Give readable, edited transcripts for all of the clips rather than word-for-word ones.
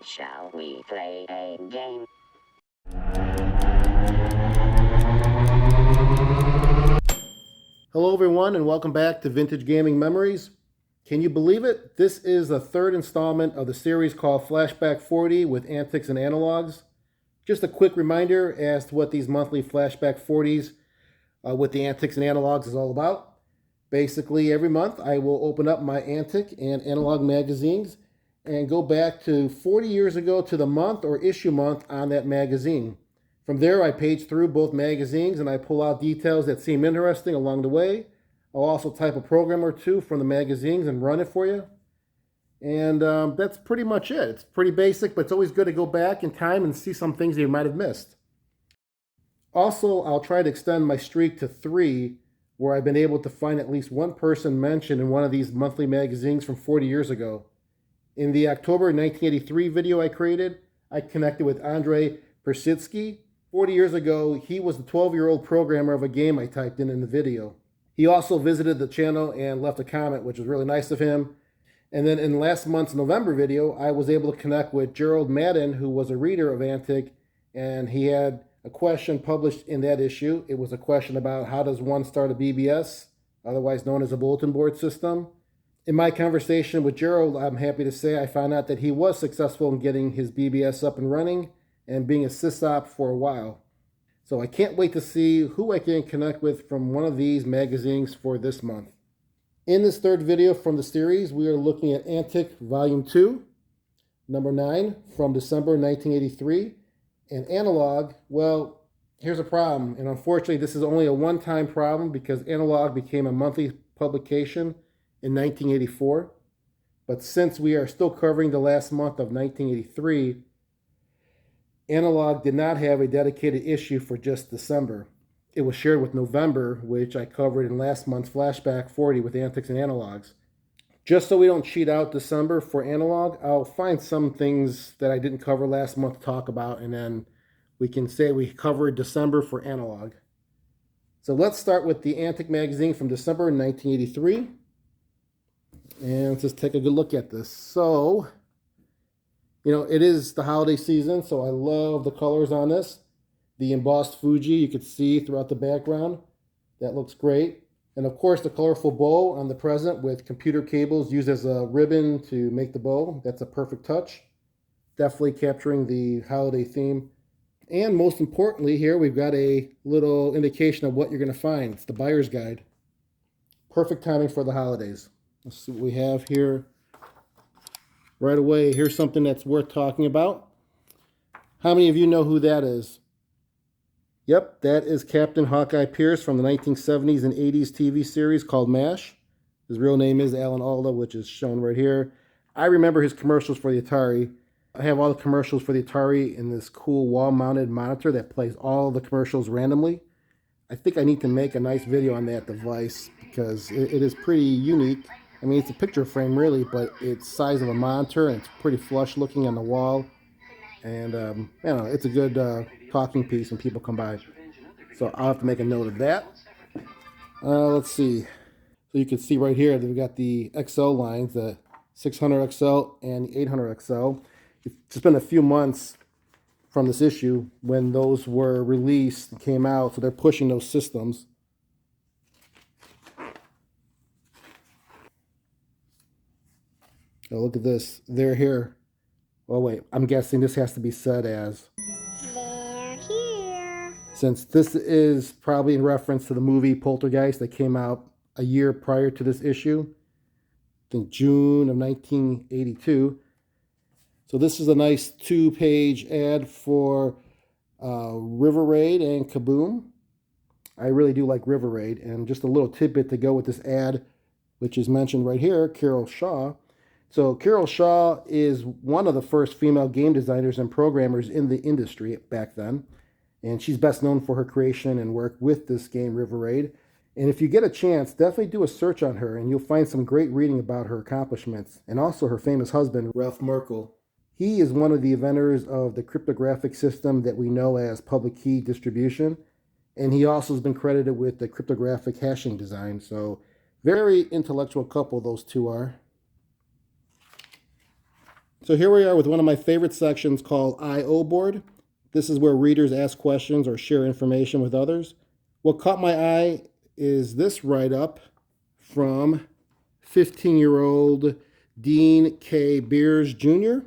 Shall we play a game? Hello everyone and welcome back to Vintage Gaming Memories. Can you believe it? This is the third installment of the series called Flashback 40 with Antics and Analogs. Just a quick reminder as to what these monthly Flashback 40s with the Antics and Analogs is all about. Basically every month I will open up my Antic and Analog magazines and go back to 40 years ago to the month or issue month on that magazine. From there, I page through both magazines and I pull out details that seem interesting along the way. I'll also type a program or two from the magazines and run it for you. And that's pretty much it. It's pretty basic, but it's always good to go back in time and see some things that you might have missed. Also, I'll try to extend my streak to 3, where I've been able to find at least one person mentioned in one of these monthly magazines from 40 years ago. In the October 1983 video I created, I connected with Andrei Persitsky. 40 years ago, he was the 12-year-old programmer of a game I typed in the video. He also visited the channel and left a comment, which was really nice of him. And then in last month's November video, I was able to connect with Gerald Madden, who was a reader of Antic, and he had a question published in that issue. It was a question about how does one start a BBS, otherwise known as a bulletin board system. In my conversation with Gerald, I'm happy to say I found out that he was successful in getting his BBS up and running and being a sysop for a while. So I can't wait to see who I can connect with from one of these magazines for this month. In this third video from the series, we are looking at Antic Volume 2, number 9, from December 1983. And Analog, well, here's a problem. And unfortunately, this is only a one-time problem because Analog became a monthly publication in 1984. But since we are still covering the last month of 1983, Analog did not have a dedicated issue for just December. It was shared with November, which I covered in last month's Flashback 40 with Antics and Analogs. Just so we don't cheat out December for Analog, I'll find some things that I didn't cover last month to talk about, and then we can say we covered December for Analog. So let's start with the Antic magazine from December 1983. And let's just take a good look at this. So, you know, it is the holiday season, so I love the colors on this. The embossed Fuji you could see throughout the background. That looks great. And of course, the colorful bow on the present with computer cables used as a ribbon to make the bow. That's a perfect touch. Definitely capturing the holiday theme. And most importantly here, we've got a little indication of what you're going to find. It's the buyer's guide. Perfect timing for the holidays. Let's see what we have here. Right away, here's something that's worth talking about. How many of you know who that is? Yep, that is Captain Hawkeye Pierce from the 1970s and 80s TV series called MASH. His real name is Alan Alda, which is shown right here. I remember his commercials for the Atari. I have all the commercials for the Atari in this cool wall-mounted monitor that plays all the commercials randomly. I think I need to make a nice video on that device because it is pretty unique. I mean, it's a picture frame really, but it's the size of a monitor and it's pretty flush looking on the wall. And, you know, it's a good talking piece when people come by. So I'll have to make a note of that. Let's see. So you can see right here that we've got the XL lines, the 600 XL and the 800 XL. It's just been a few months from this issue when those were released and came out, so they're pushing those systems. Oh, look at this. They're here. Oh, wait. I'm guessing this has to be said as They're here. Since this is probably in reference to the movie Poltergeist that came out a year prior to this issue. I think June of 1982. So this is a nice 2-page ad for River Raid and Kaboom. I really do like River Raid. And just a little tidbit to go with this ad, which is mentioned right here, Carol Shaw. So Carol Shaw is one of the first female game designers and programmers in the industry back then. And she's best known for her creation and work with this game, River Raid. And if you get a chance, definitely do a search on her and you'll find some great reading about her accomplishments and also her famous husband, Ralph Merkle. He is one of the inventors of the cryptographic system that we know as public key distribution. And he also has been credited with the cryptographic hashing design. So very intellectual couple those two are. So here we are with one of my favorite sections called I/O board. This is where readers ask questions or share information with others. What caught my eye is this write-up from 15-year-old Dean K. Beers Jr.,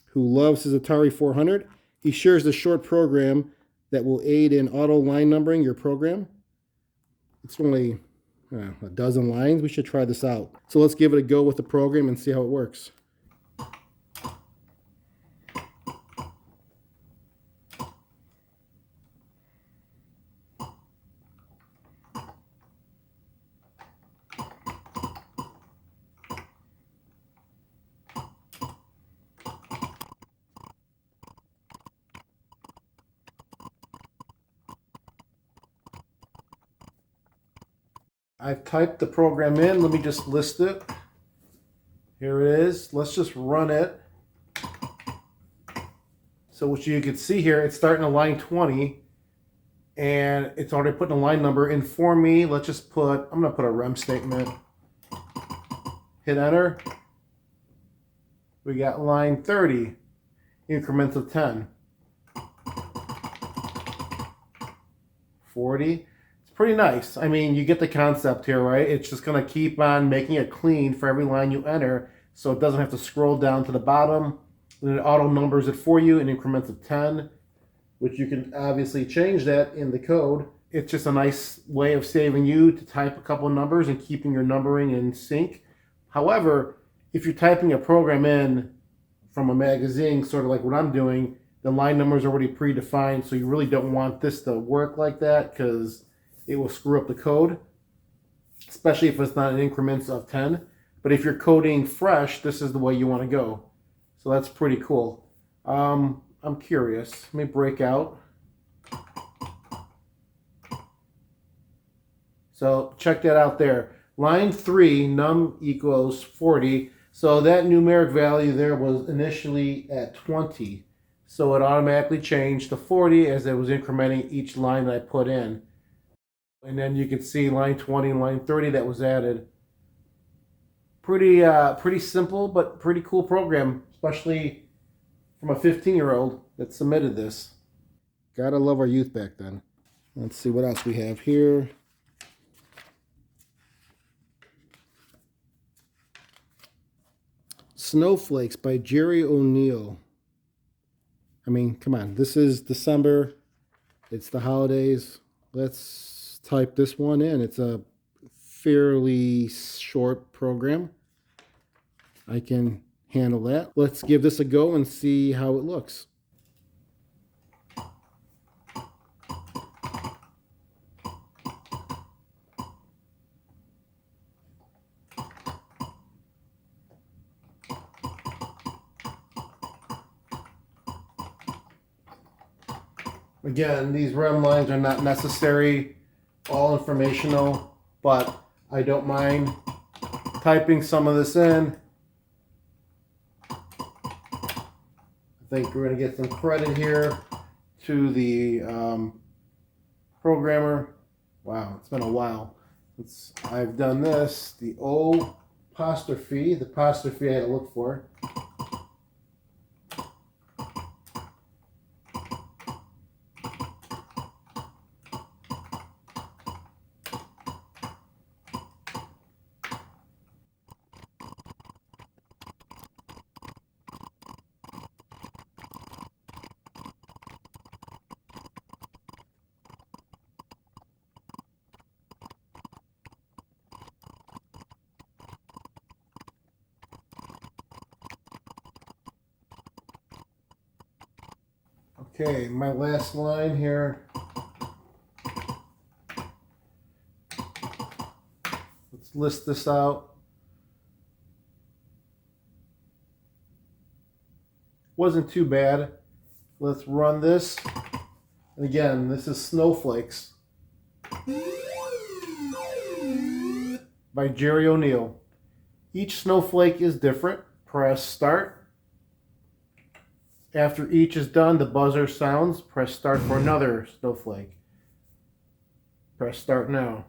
who loves his Atari 400. He shares the short program that will aid in auto line numbering your program. It's only a dozen lines. We should try this out. So let's give it a go with the program and see how it works. I've typed the program in. Let me just list it. Here it is. Let's just run it. So what you can see here, it's starting at line 20 and it's already putting a line number in for me. Let's just put, I'm going to put a rem statement. Hit enter. We got line 30, increments of 10. 40. Pretty nice. I mean, you get the concept here, right? It's just going to keep on making it clean for every line you enter, so it doesn't have to scroll down to the bottom. And it auto numbers it for you in increments of 10, which you can obviously change that in the code. It's just a nice way of saving you to type a couple of numbers and keeping your numbering in sync. However, if you're typing a program in from a magazine, sort of like what I'm doing, the line number is already predefined, so you really don't want this to work like that because it will screw up the code, especially if it's not in increments of 10. But if you're coding fresh, this is the way you want to go. So that's pretty cool. I'm curious. Let me break out. So check that out there. Line 3, num equals 40. So that numeric value there was initially at 20. So it automatically changed to 40 as it was incrementing each line that I put in. And then you can see line 20 and line 30 that was added. Pretty simple, but pretty cool program, especially from a 15-year-old that submitted this. Gotta love our youth back then. Let's see what else we have here. Snowflakes by Jerry O'Neill. I mean, come on. This is December. It's the holidays. Let's type this one in. It's a fairly short program. I can handle that. Let's give this a go and see how it looks. Again, these rem lines are not necessary, all informational, but I don't mind typing some of this in. I think we're going to get some credit here to the programmer. Wow, it's been a while since I've done this. The O apostrophe, the apostrophe I had to look for. Okay, my last line here. Let's list this out. Wasn't too bad. Let's run this. And again, this is Snowflakes by Jerry O'Neill. Each snowflake is different. Press start. After each is done, the buzzer sounds. Press start for another snowflake. Press start now.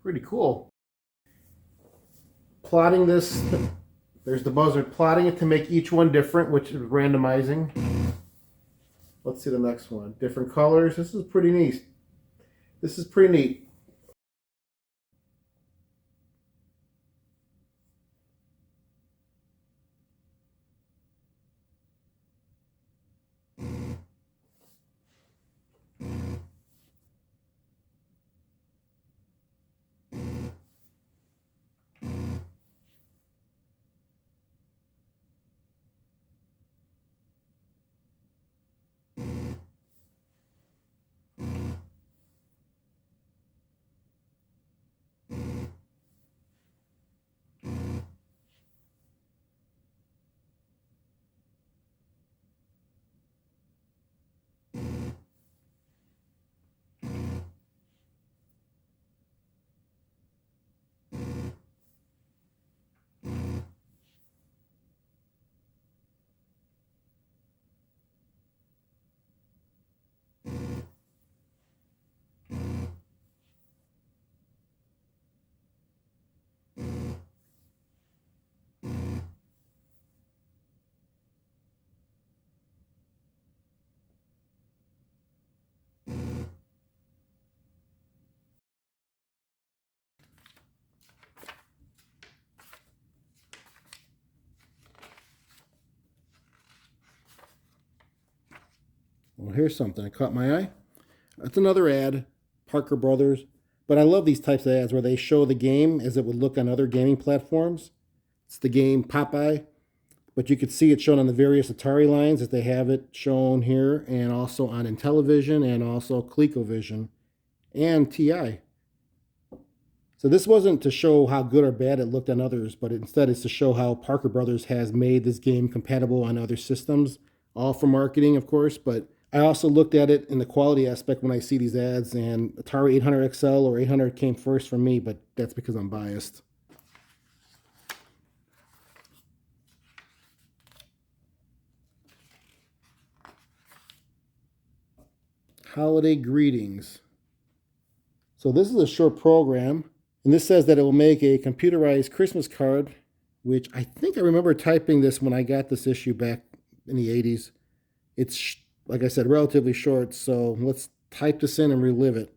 Pretty cool. Plotting this, there's the buzzer. Plotting it to make each one different, which is randomizing. Let's see the next one. Different colors. This is pretty neat. This is pretty neat. Well, here's something that caught my eye. That's another ad, Parker Brothers. But I love these types of ads where they show the game as it would look on other gaming platforms. It's the game Popeye, but you could see it shown on the various Atari lines as they have it shown here, and also on Intellivision and also ColecoVision and TI. So this wasn't to show how good or bad it looked on others, but instead it's to show how Parker Brothers has made this game compatible on other systems, all for marketing, of course, but I also looked at it in the quality aspect when I see these ads, and Atari 800 XL or 800 came first for me, but that's because I'm biased. Holiday greetings. So this is a short program, and this says that it will make a computerized Christmas card, which I think I remember typing this when I got this issue back in the 80s. It's, like I said, relatively short, so let's type this in and relive it.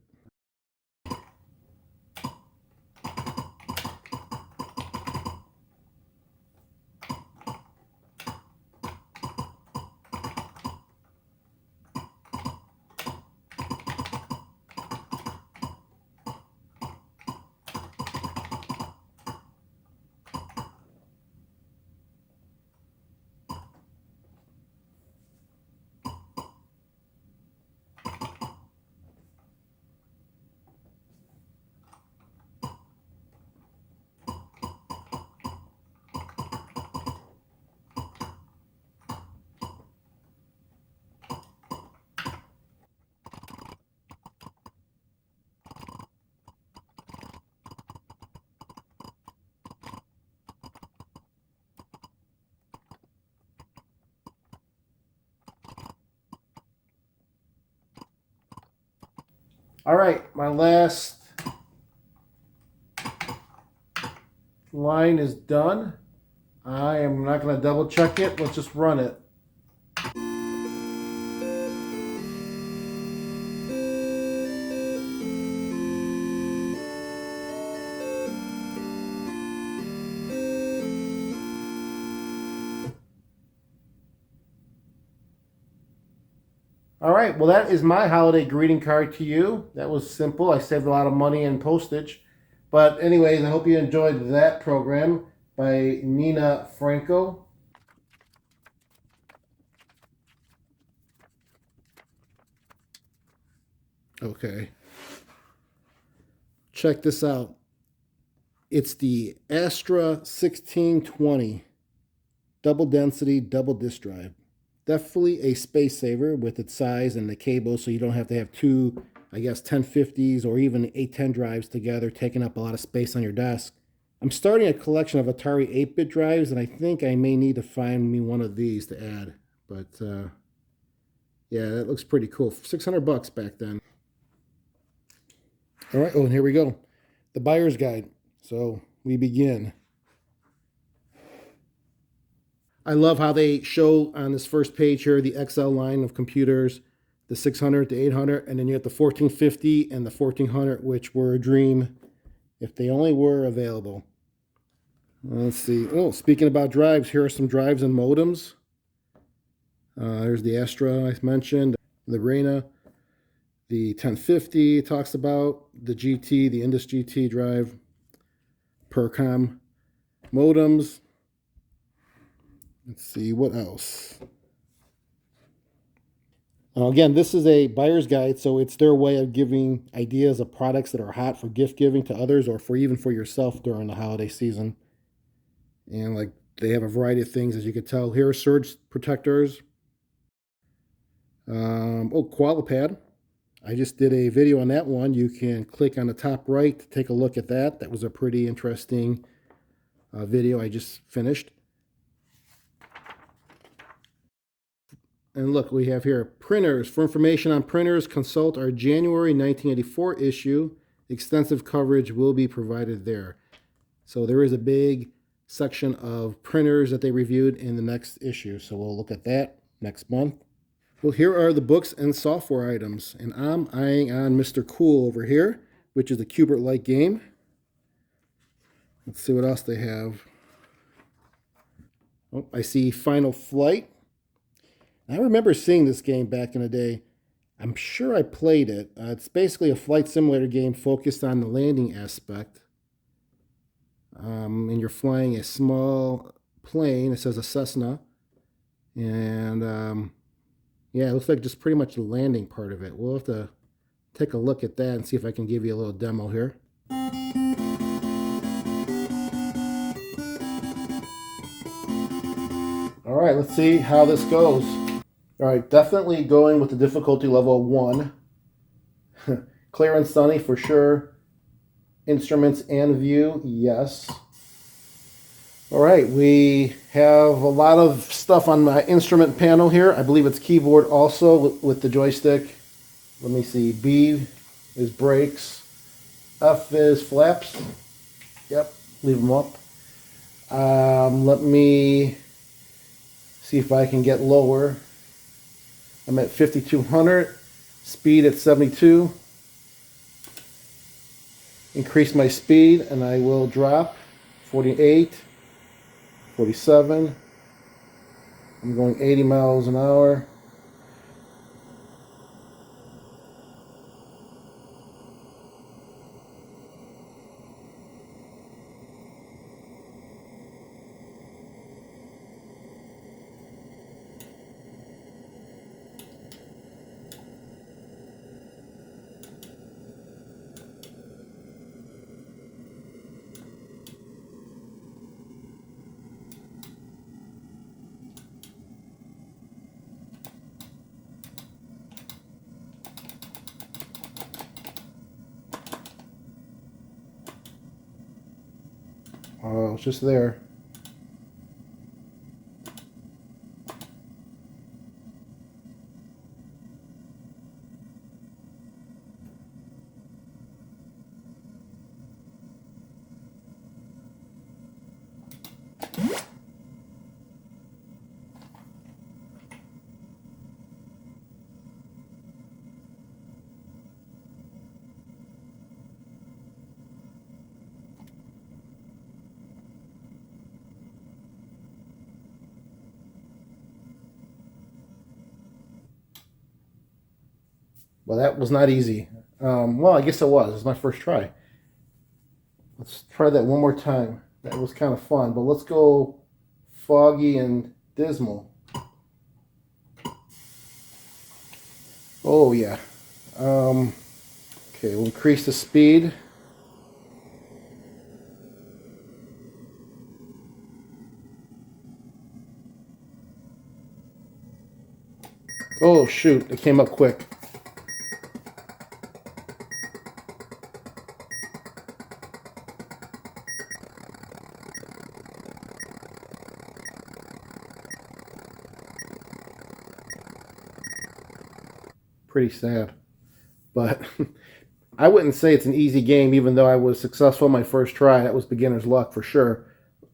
All right, my last line is done. I am not going to double check it. Let's just run it. All right, well, that is my holiday greeting card to you. That was simple. I saved a lot of money in postage. But anyways, I hope you enjoyed that program by Nina Franco. Okay. Check this out. It's the Astra 1620 double density double disk drive. Definitely a space saver with its size and the cable, so you don't have to have two, I guess, 1050s or even 810 drives together, taking up a lot of space on your desk. I'm starting a collection of Atari 8-bit drives, and I think I may need to find me one of these to add. But yeah, that looks pretty cool. $600 back then. All right, oh, and here we go. the buyer's guide. So we begin. I love how they show on this first page here the XL line of computers, the 600, the 800, and then you have the 1450 and the 1400, which were a dream if they only were available. Let's see. Oh, speaking about drives, here are some drives and modems. There's the Astra I mentioned, the Reina, the 1050 talks about, the GT, the Indus GT drive, Percom modems. Let's see, what else? Again, this is a buyer's guide, so it's their way of giving ideas of products that are hot for gift giving to others or for even for yourself during the holiday season. And like they have a variety of things, as you can tell. Here are surge protectors. Qualipad. I just did a video on that one. You can click on the top right to take a look at that. That was a pretty interesting video I just finished. And look, we have here printers. For information on printers, consult our January 1984 issue. Extensive coverage will be provided there. So there is a big section of printers that they reviewed in the next issue. So we'll look at that next month. Well, here are the books and software items. And I'm eyeing on Mr. Cool over here, which is the Cubert-like game. Let's see what else they have. Oh, I see Final Flight. I remember seeing this game back in the day. I'm sure I played it. It's basically a flight simulator game focused on the landing aspect. And you're flying a small plane. It says a Cessna. And yeah, it looks like just pretty much the landing part of it. We'll have to take a look at that and see if I can give you a little demo here. All right, let's see how this goes. All right, definitely going with the difficulty level 1. Clear and sunny for sure. Instruments and view, yes. All right, we have a lot of stuff on my instrument panel here. I believe it's keyboard also with the joystick. Let me see. B is brakes. F is flaps. Yep, leave them up. Let me see if I can get lower. I'm at 5200, speed at 72. Increase my speed and I will drop 48, 47. I'm going 80 miles an hour. Oh, it's just there. Well, that was not easy. Well, I guess it was. It was my first try. Let's try that one more time. That was kind of fun, but let's go foggy and dismal. Oh, yeah. Okay, we'll increase the speed. Oh, shoot. It came up quick. Pretty sad, but I wouldn't say it's an easy game, even though I was successful my first try. That was beginner's luck for sure.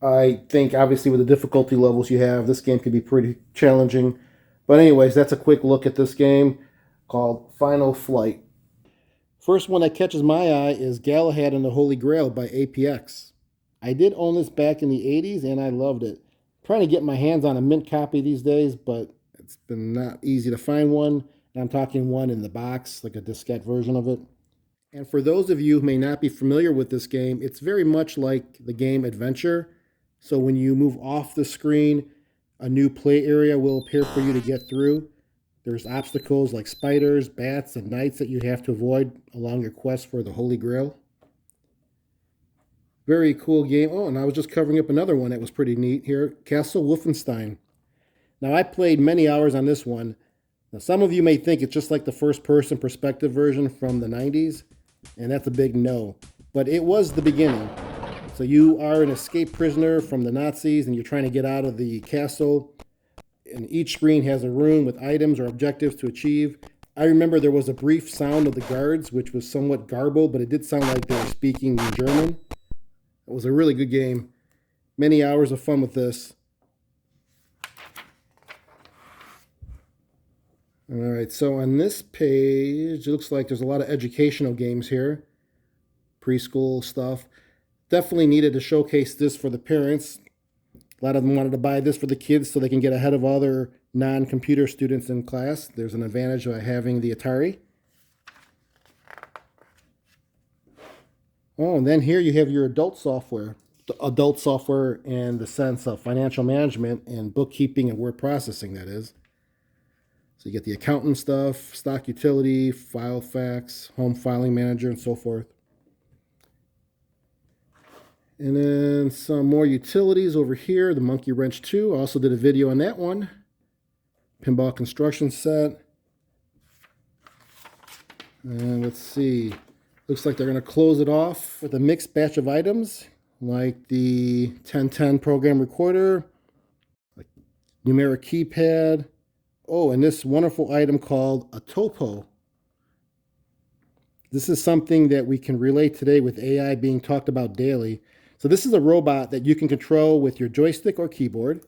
I think obviously with the difficulty levels you have, this game could be pretty challenging. But anyways, that's a quick look at this game called Final Flight. First one that catches my eye is Galahad and the Holy Grail by Epyx. I did own this back in the 80s and I loved it. Trying to get my hands on a mint copy these days, but it's been not easy to find one. And I'm talking one in the box, like a diskette version of it. And for those of you who may not be familiar with this game, it's very much like the game Adventure. So when you move off the screen, a new play area will appear for you to get through. There's obstacles like spiders, bats, and knights that you have to avoid along your quest for the Holy Grail. Very cool game. Oh, and I was just covering up another one that was pretty neat here, Castle Wolfenstein. Now, I played many hours on this one. Now, some of you may think it's just like the first-person perspective version from the 90s, and that's a big no. But it was the beginning. So you are an escaped prisoner from the Nazis, and you're trying to get out of the castle. And each screen has a room with items or objectives to achieve. I remember there was a brief sound of the guards, which was somewhat garbled, but it did sound like they were speaking in German. It was a really good game. Many hours of fun with this. All right, so on this page, it looks like there's a lot of educational games here. Preschool stuff. Definitely needed to showcase this for the parents. A lot of them wanted to buy this for the kids so they can get ahead of other non-computer students in class. There's an advantage by having the Atari. Oh, and then here you have your adult software. The adult software in the sense of financial management and bookkeeping and word processing, that is. So you get the accountant stuff, stock utility, file fax, home filing manager, and so forth. And then some more utilities over here. The Monkey Wrench 2. I also did a video on that one. Pinball construction set. And let's see. Looks like they're going to close it off with a mixed batch of items, like the 1010 program recorder, like numeric keypad. Oh, and this wonderful item called a TOPO. This is something that we can relate today with AI being talked about daily. So this is a robot that you can control with your joystick or keyboard.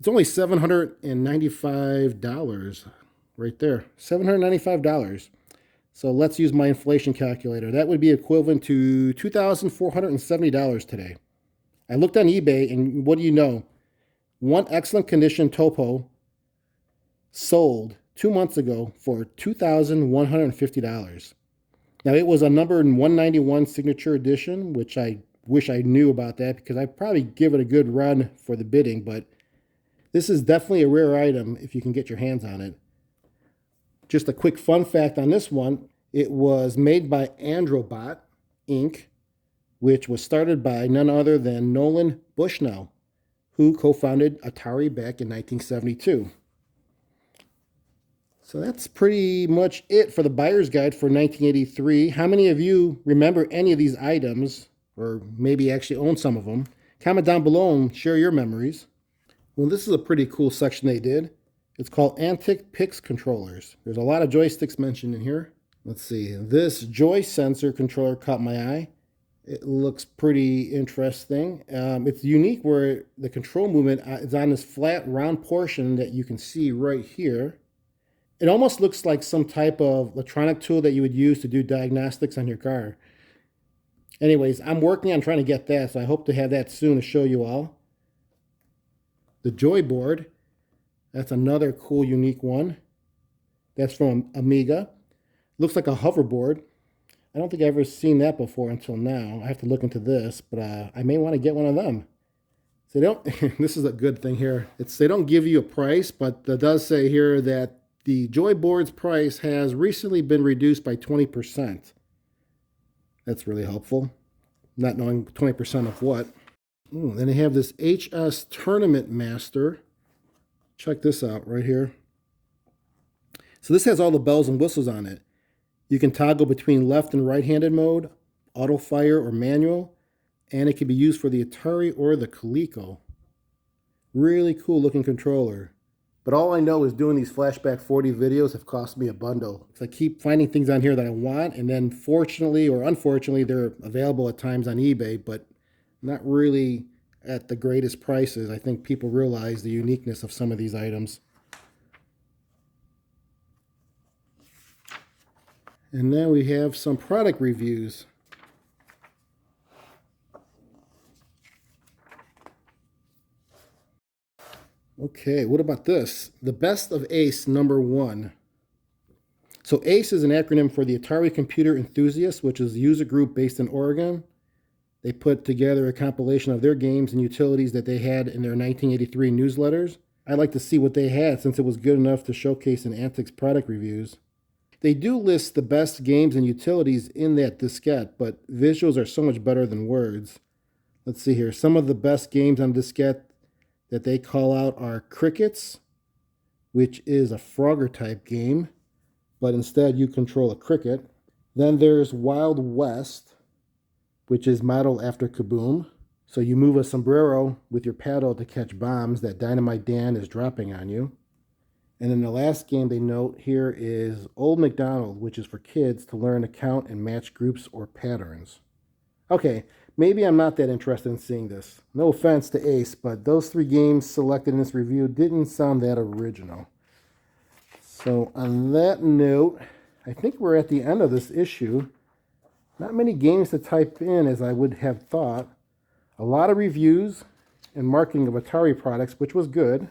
It's only $795 right there. $795. So let's use my inflation calculator. That would be equivalent to $2,470 today. I looked on eBay, and what do you know? One excellent condition TOPO sold 2 months ago for $2,150. Now, it was a numbered 191 signature edition, which I wish I knew about that because I'd probably give it a good run for the bidding, but this is definitely a rare item if you can get your hands on it. Just a quick fun fact on this one, it was made by Androbot, Inc., which was started by none other than Nolan Bushnell, who co-founded Atari back in 1972. So that's pretty much it for the buyer's guide for 1983. How many of you remember any of these items, or maybe actually own some of them? Comment down below and share your memories. Well, this is a pretty cool section they did. It's called Antic Pix Controllers. There's a lot of joysticks mentioned in here. Let's see. This joy sensor controller caught my eye. It looks pretty interesting. It's unique where the control movement is on this flat, round portion that you can see right here. It almost looks like some type of electronic tool that you would use to do diagnostics on your car. Anyways, I'm working on trying to get that, so I hope to have that soon to show you all. The Joy board. That's another cool, unique one. That's from Amiga. Looks like a hoverboard. I don't think I've ever seen that before until now. I have to look into this, but I may want to get one of them. So they don't. This is a good thing here. They don't give you a price, but it does say here that the Joy board's price has recently been reduced by 20%. That's really helpful. Not knowing 20% of what. Ooh, then they have this HS Tournament Master. Check this out right here. So this has all the bells and whistles on it. You can toggle between left and right-handed mode, auto fire or manual, and it can be used for the Atari or the Coleco. Really cool looking controller. But all I know is doing these Flashback 40 videos have cost me a bundle. I keep finding things on here that I want, and then fortunately or unfortunately, they're available at times on eBay, but not really at the greatest prices. I think people realize the uniqueness of some of these items. And then we have some product reviews. Okay, what about this? The Best of ACE #1. So ACE is an acronym for the Atari Computer Enthusiasts, which is a user group based in Oregon. They put together a compilation of their games and utilities that they had in their 1983 newsletters. I'd like to see what they had since it was good enough to showcase in Antics product reviews. They do list the best games and utilities in that diskette, but visuals are so much better than words. Let's see here. Some of the best games on diskette that they call out are Crickets, which is a Frogger type game, but instead you control a cricket. Then there's Wild West, which is modeled after Kaboom. So you move a sombrero with your paddle to catch bombs that Dynamite Dan is dropping on you. And then the last game they note here is Old MacDonald, which is for kids to learn to count and match groups or patterns. Okay, maybe I'm not that interested in seeing this. No offense to Ace, but those 3 games selected in this review didn't sound that original. So on that note, I think we're at the end of this issue. Not many games to type in as I would have thought. A lot of reviews and marketing of Atari products, which was good.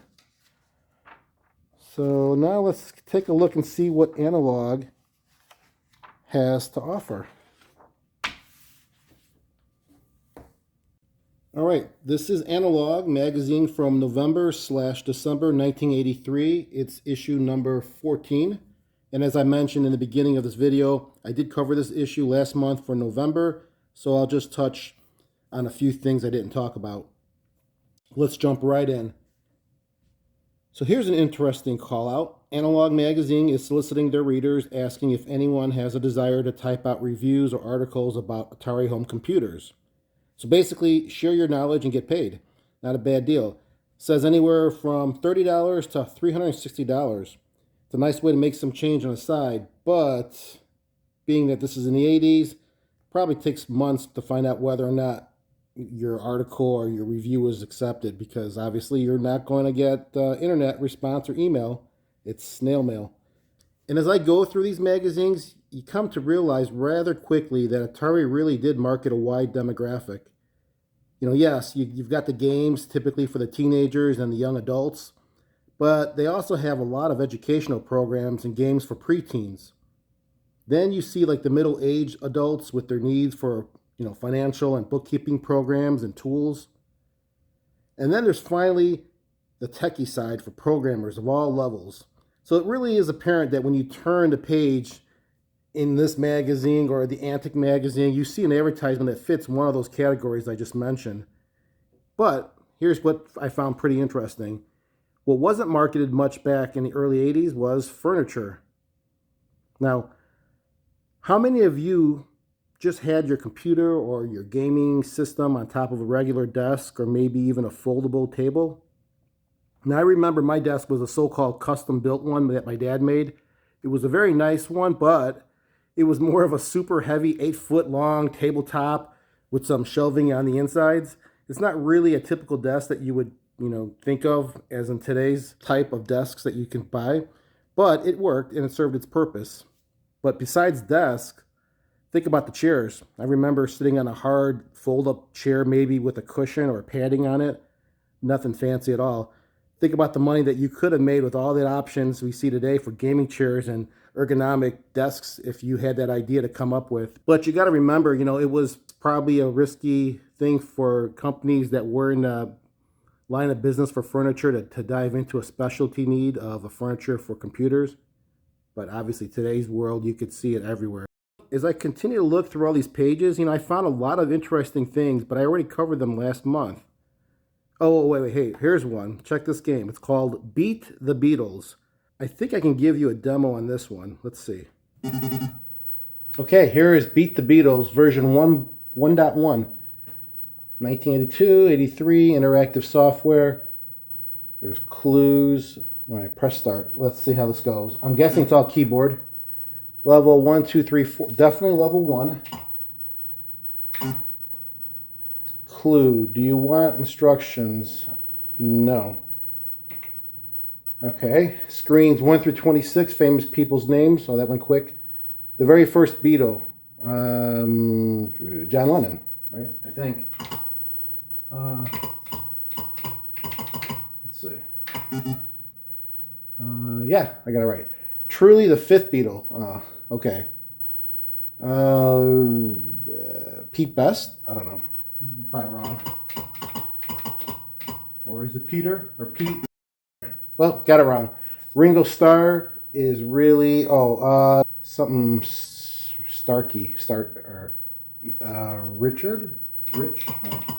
So now let's take a look and see what Analog has to offer. All right, this is Analog magazine from November/December 1983. It's issue number 14. And as I mentioned in the beginning of this video, I did cover this issue last month for November, so I'll just touch on a few things I didn't talk about. Let's jump right in. So here's an interesting call out. Analog magazine is soliciting their readers, asking if anyone has a desire to type out reviews or articles about Atari home computers. So basically, share your knowledge and get paid. Not a bad deal. Says anywhere from $30 to $360. It's a nice way to make some change on the side, but being that this is in the 80s, probably takes months to find out whether or not your article or your review is accepted, because obviously you're not going to get internet response or email. It's snail mail. And as I go through these magazines, you come to realize rather quickly that Atari really did market a wide demographic. You know, yes, you've got the games typically for the teenagers and the young adults, but they also have a lot of educational programs and games for preteens. Then you see like the middle-aged adults with their needs for, financial and bookkeeping programs and tools. And then there's finally the techie side for programmers of all levels. So it really is apparent that when you turn the page in this magazine or the Antic magazine, you see an advertisement that fits one of those categories I just mentioned. But here's what I found pretty interesting. What wasn't marketed much back in the early 80s was furniture. Now, how many of you just had your computer or your gaming system on top of a regular desk or maybe even a foldable table? Now, I remember my desk was a so-called custom-built one that my dad made. It was a very nice one, but it was more of a super heavy 8-foot-long tabletop with some shelving on the insides. It's not really a typical desk that you would, think of as in today's type of desks that you can buy, but it worked and it served its purpose. But besides desk, think about the chairs. I remember sitting on a hard fold-up chair, maybe with a cushion or padding on it. Nothing fancy at all. Think about the money that you could have made with all the options we see today for gaming chairs and ergonomic desks if you had that idea to come up with. But you got to remember, it was probably a risky thing for companies that were in the line of business for furniture to dive into a specialty need of a furniture for computers. But obviously today's world, you could see it everywhere. As I continue to look through all these pages, I found a lot of interesting things, but I already covered them last month. Oh, wait, hey, here's one. Check this game. It's called Beat the Beatles. I think I can give you a demo on this one. Let's see. Okay, here is Beat the Beatles version 1.1. 1982, 83, interactive software. There's clues. All right, press start. Let's see how this goes. I'm guessing it's all keyboard. Level 1, 2, 3, 4. Definitely level 1. Clue. Do you want instructions? No. Okay. Screens 1 through 26. Famous people's names. Oh, that went quick. The very first Beatle. John Lennon, right? I think. Let's see. Yeah, I got it right. Truly the fifth Beatle. Okay. Pete Best? I don't know. Probably wrong. Or is it Peter? Or Pete? Well, got it wrong. Ringo Starr is really... something Starkey. Richard? Rich? Starkey.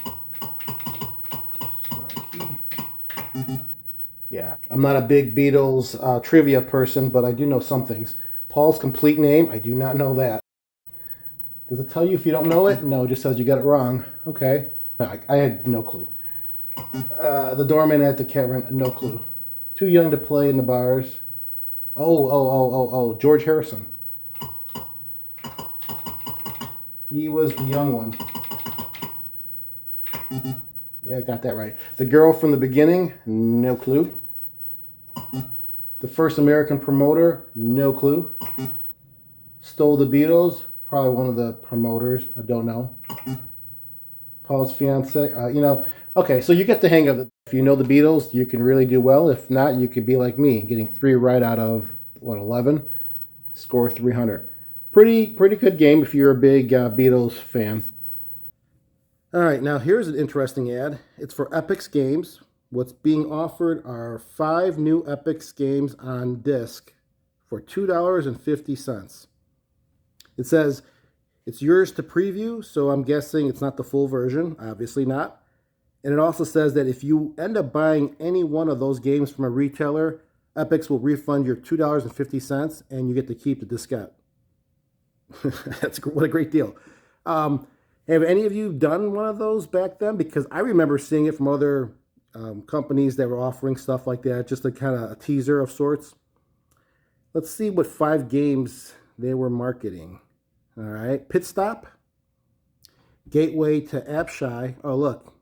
Yeah. I'm not a big Beatles trivia person, but I do know some things. Paul's complete name, I do not know that. Does it tell you if you don't know it? No, it just says you got it wrong. Okay. I had no clue. The doorman at the cavern, no clue. Too young to play in the bars. Oh, George Harrison. He was the young one. Yeah, I got that right. The girl from the beginning, no clue. The first American promoter, no clue. Stole the Beatles, probably one of the promoters, I don't know. Paul's fiance, okay, so you get the hang of it. If you know the Beatles, you can really do well. If not, you could be like me, getting 3 right out of, 11? Score 300. Pretty good game if you're a big Beatles fan. All right, now here's an interesting ad. It's for Epyx games. What's being offered are 5 new Epyx games on disc for $2.50. It says it's yours to preview, so I'm guessing it's not the full version. Obviously not. And it also says that if you end up buying any one of those games from a retailer, Epyx will refund your $2.50 and you get to keep the diskette. What a great deal. Have any of you done one of those back then? Because I remember seeing it from other companies that were offering stuff like that, just a kind of a teaser of sorts. Let's see what 5 games they were marketing. All right, Pitstop, Gateway to Apshai. Oh, look,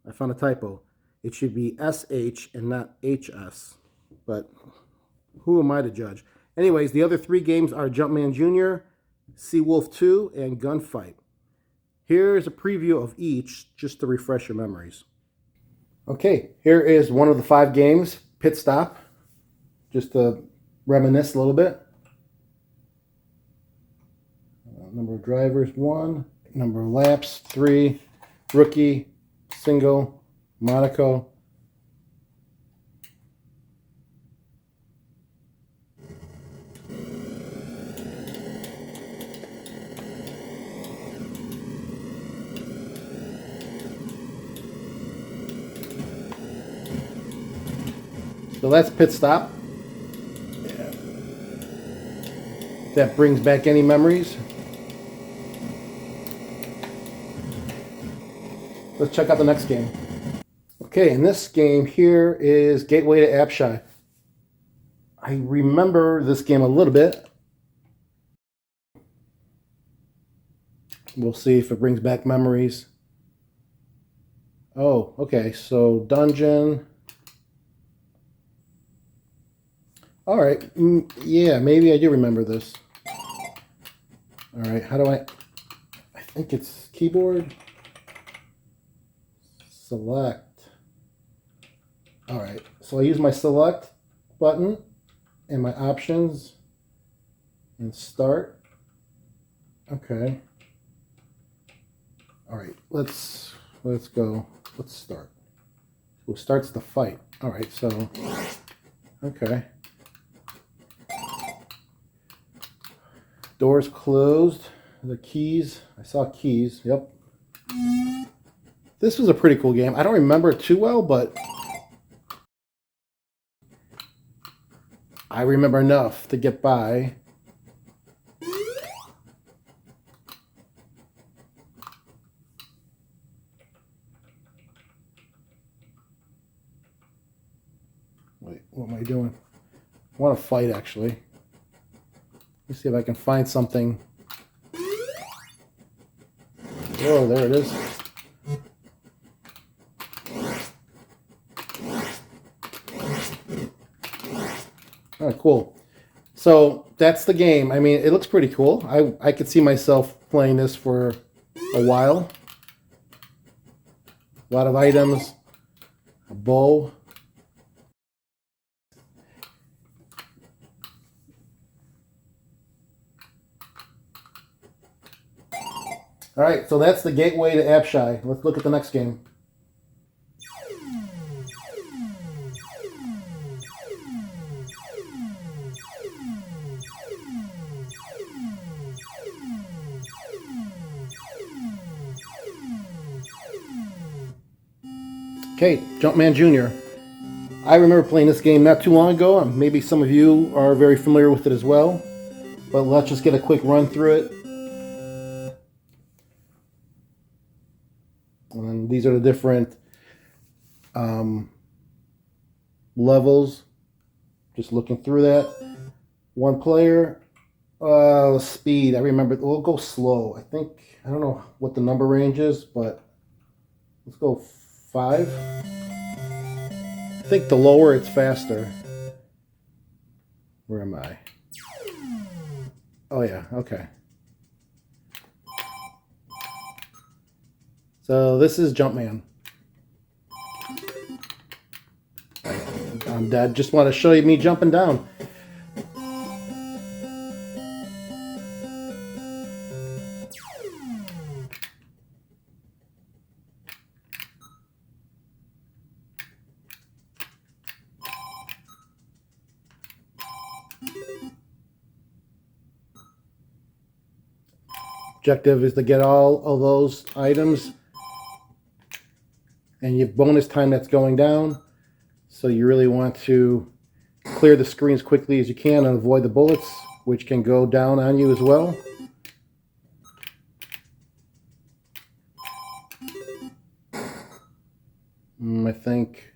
I found a typo. It should be SH and not HS, but who am I to judge? Anyways, the other 3 games are Jumpman Jr., Seawolf II, and Gunfight. Here's a preview of each, just to refresh your memories. Okay, here is one of the 5 games, Pitstop, just to reminisce a little bit. Number of drivers, 1. Number of laps, 3. Rookie, single, Monaco. So that's Pitstop. Yeah. That brings back any memories. Let's check out the next game. Okay, and this game here is Gateway to Apshai. I remember this game a little bit. We'll see if it brings back memories. Oh, okay, so dungeon. All right, yeah, maybe I do remember this. All right, how do I think it's keyboard. Select. All right, so I use my select button and my options and start. Okay. All right, let's go. Let's start. Who starts the fight? All right, so okay. Doors closed. The keys. I saw keys. Yep. This was a pretty cool game. I don't remember it too well, but I remember enough to get by. Wait. What am I doing? I want to fight, actually. Let's see if I can find something. Oh, there it is. Oh, cool. So that's the game. I mean, it looks pretty cool. I could see myself playing this for a while. A lot of items. A bow. All right, so that's the gateway to Apshai. Let's look at the next game. Okay, Jumpman Jr. I remember playing this game not too long ago. Maybe some of you are very familiar with it as well. But let's just get a quick run through it. And these are the different levels. Just looking through that. One player. Speed. I remember. We'll go slow. I don't know what the number range is, but let's go 5. I think the lower it's faster. Where am I? Oh yeah, okay. So this is Jumpman. I'm dead. Just want to show you me jumping down. Objective is to get all of those items, and you have bonus time that's going down, so you really want to clear the screen as quickly as you can and avoid the bullets, which can go down on you as well. I think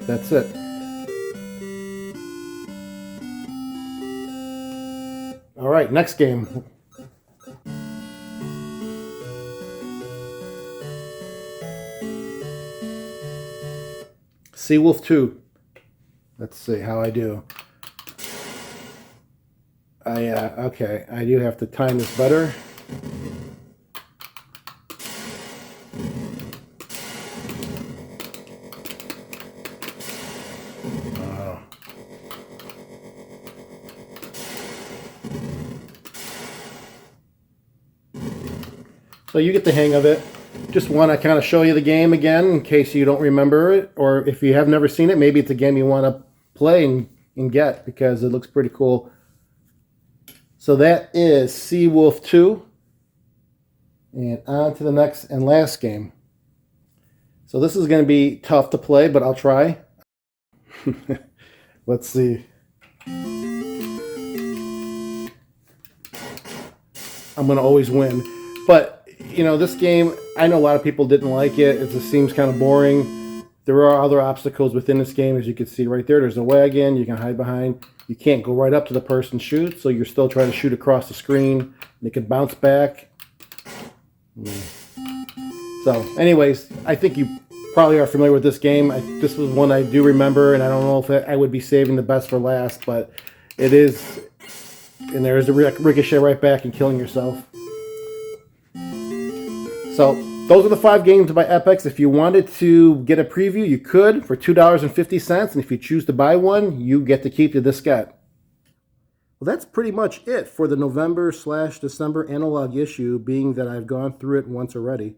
that's it. All right, next game. Seawolf II. Let's see how I do. Okay, I do have to time this better. So you get the hang of it. Just want to kind of show you the game again in case you don't remember it, or if you have never seen it, maybe it's a game you want to play and get because it looks pretty cool. So that is Seawolf II, and on to the next and last game. So this is going to be tough to play, but I'll try. Let's see. I'm going to always win, but you know, this game, I know a lot of people didn't like it. It just seems kind of boring. There are other obstacles within this game, as you can see right there. There's a wagon you can hide behind. You can't go right up to the person and shoot, so you're still trying to shoot across the screen. And it can bounce back. So, anyways, I think you probably are familiar with this game. This was one I do remember, and I don't know if I would be saving the best for last, but it is. And there's a ricochet right back and killing yourself. So those are the 5 games by Epyx. If you wanted to get a preview, you could for $2.50. And if you choose to buy one, you get to keep the diskette. Well, that's pretty much it for the November/December analog issue, being that I've gone through it once already.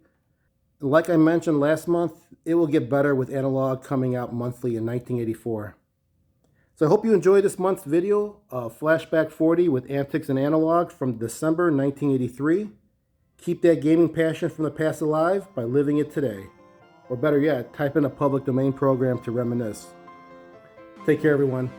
Like I mentioned last month, it will get better with analog coming out monthly in 1984. So I hope you enjoyed this month's video of Flashback 40 with Antics and Analog from December 1983. Keep that gaming passion from the past alive by living it today. Or better yet, type in a public domain program to reminisce. Take care, everyone.